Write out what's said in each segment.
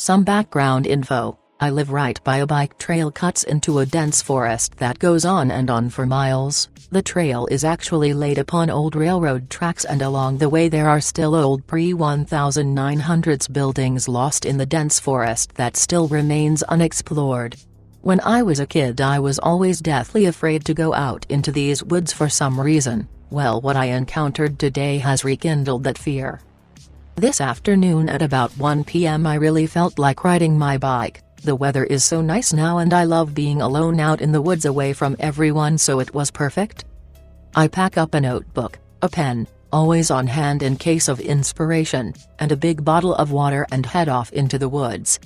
Some background info: I live right by a bike trail cuts into a dense forest that goes on and on for miles. The trail is actually laid upon old railroad tracks, and along the way there are still old pre-1900s buildings lost in the dense forest that still remains unexplored. When I was a kid I was always deathly afraid to go out into these woods for some reason. Well, what I encountered today has rekindled that fear. This afternoon at about 1 p.m. I really felt like riding my bike. The weather is so nice now and I love being alone out in the woods away from everyone, so it was perfect. I pack up a notebook, a pen, always on hand in case of inspiration, and a big bottle of water and head off into the woods.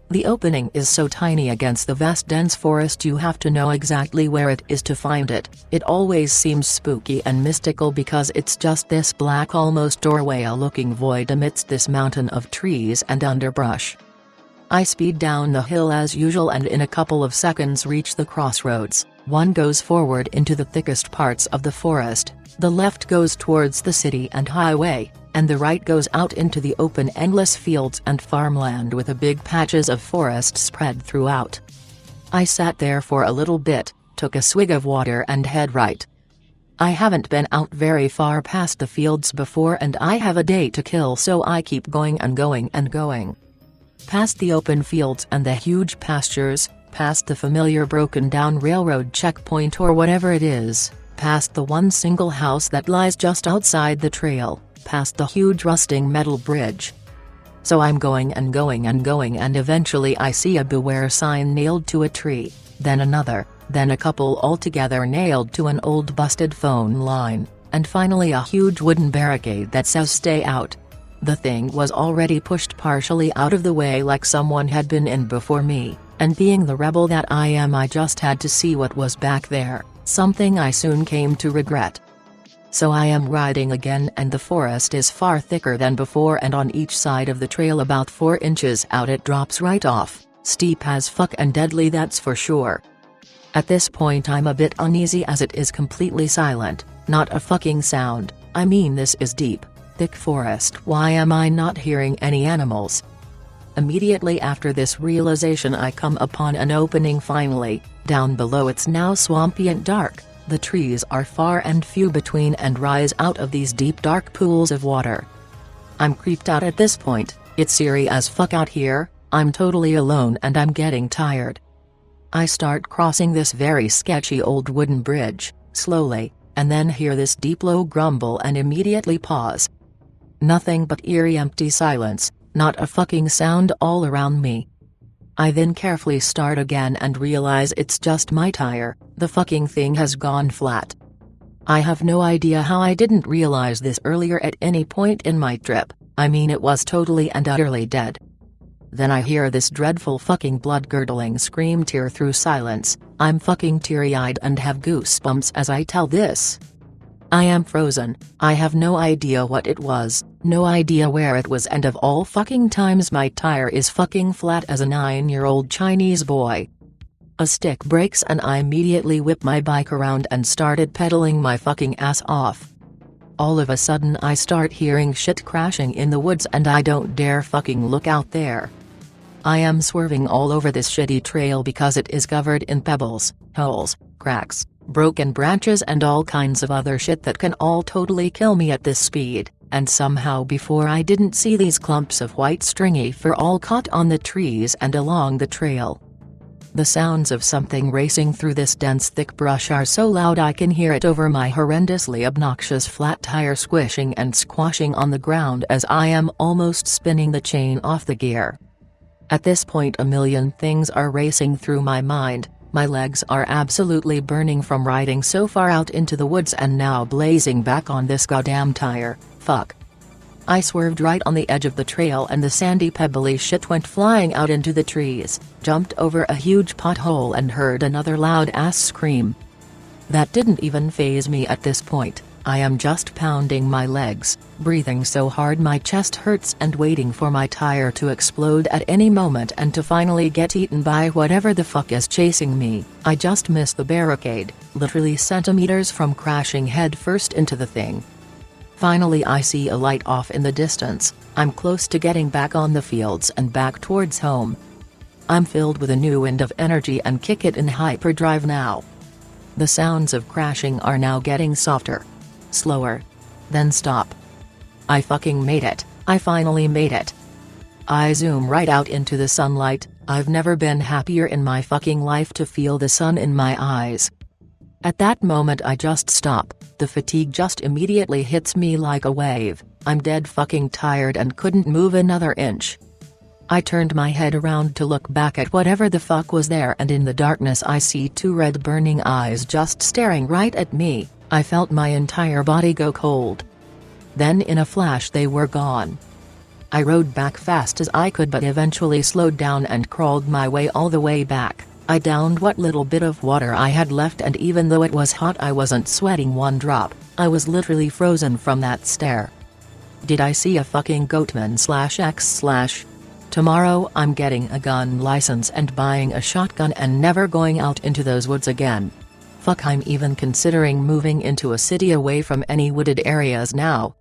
The opening is so tiny against the vast dense forest you have to know exactly where it is to find it. It always seems spooky and mystical because it's just this black, almost doorway-looking void amidst this mountain of trees and underbrush. I speed down the hill as usual and in a couple of seconds reach the crossroads. One goes forward into the thickest parts of the forest, the left goes towards the city and highway, and the right goes out into the open endless fields and farmland with a big patches of forest spread throughout. I sat there for a little bit, took a swig of water and head right. I haven't been out very far past the fields before and I have a day to kill, so I keep going and going and going. Past the open fields and the huge pastures, past the familiar broken-down railroad checkpoint or whatever it is, past the one single house that lies just outside the trail, past the huge rusting metal bridge. So I'm going and going and going, and eventually I see a beware sign nailed to a tree, then another, then a couple altogether nailed to an old busted phone line, and finally a huge wooden barricade that says "Stay out." The thing was already pushed partially out of the way like someone had been in before me, and being the rebel that I am I just had to see what was back there, something I soon came to regret. So I am riding again and the forest is far thicker than before, and on each side of the trail about 4 inches out it drops right off, steep as fuck and deadly, that's for sure. At this point I'm a bit uneasy as it is completely silent, not a fucking sound. I mean, this is deep, thick forest, why am I not hearing any animals? Immediately after this realization I come upon an opening finally. Down below it's now swampy and dark, the trees are far and few between and rise out of these deep dark pools of water. I'm creeped out at this point. It's eerie as fuck out here, I'm totally alone and I'm getting tired. I start crossing this very sketchy old wooden bridge, slowly, and then hear this deep low grumble and immediately pause. Nothing but eerie empty silence, not a fucking sound all around me. I then carefully start again and realize it's just my tire, the fucking thing has gone flat. I have no idea how I didn't realize this earlier at any point in my trip. I mean, it was totally and utterly dead. Then I hear this dreadful fucking blood-curdling scream tear through silence. I'm fucking teary-eyed and have goosebumps as I tell this. I am frozen, I have no idea what it was, no idea where it was, and of all fucking times my tire is fucking flat as a 9-year-old Chinese boy. A stick breaks and I immediately whip my bike around and started pedaling my fucking ass off. All of a sudden I start hearing shit crashing in the woods and I don't dare fucking look out there. I am swerving all over this shitty trail because it is covered in pebbles, holes, cracks, broken branches and all kinds of other shit that can all totally kill me at this speed, and somehow before I didn't see these clumps of white stringy fur all caught on the trees and along the trail. The sounds of something racing through this dense thick brush are so loud I can hear it over my horrendously obnoxious flat tire squishing and squashing on the ground as I am almost spinning the chain off the gear. At this point a million things are racing through my mind. My legs are absolutely burning from riding so far out into the woods and now blazing back on this goddamn tire. Fuck. I swerved right on the edge of the trail and the sandy pebbly shit went flying out into the trees, jumped over a huge pothole and heard another loud ass scream. That didn't even faze me at this point. I am just pounding my legs, breathing so hard my chest hurts and waiting for my tire to explode at any moment and to finally get eaten by whatever the fuck is chasing me. I just missed the barricade, literally centimeters from crashing head first into the thing. Finally I see a light off in the distance. I'm close to getting back on the fields and back towards home. I'm filled with a new wind of energy and kick it in hyperdrive now. The sounds of crashing are now getting softer. Slower. Then stop. I fucking made it. I finally made it. I zoom right out into the sunlight. I've never been happier in my fucking life to feel the sun in my eyes. At that moment I just stop. The fatigue just immediately hits me like a wave. I'm dead fucking tired and couldn't move another inch. I turned my head around to look back at whatever the fuck was there, and in the darkness I see two red burning eyes just staring right at me. I felt my entire body go cold. Then in a flash they were gone. I rode back fast as I could but eventually slowed down and crawled my way all the way back. I downed what little bit of water I had left, and even though it was hot I wasn't sweating one drop. I was literally frozen from that stare. Did I see a fucking Goatman/X/? Tomorrow I'm getting a gun license and buying a shotgun and never going out into those woods again. Fuck, I'm even considering moving into a city away from any wooded areas now.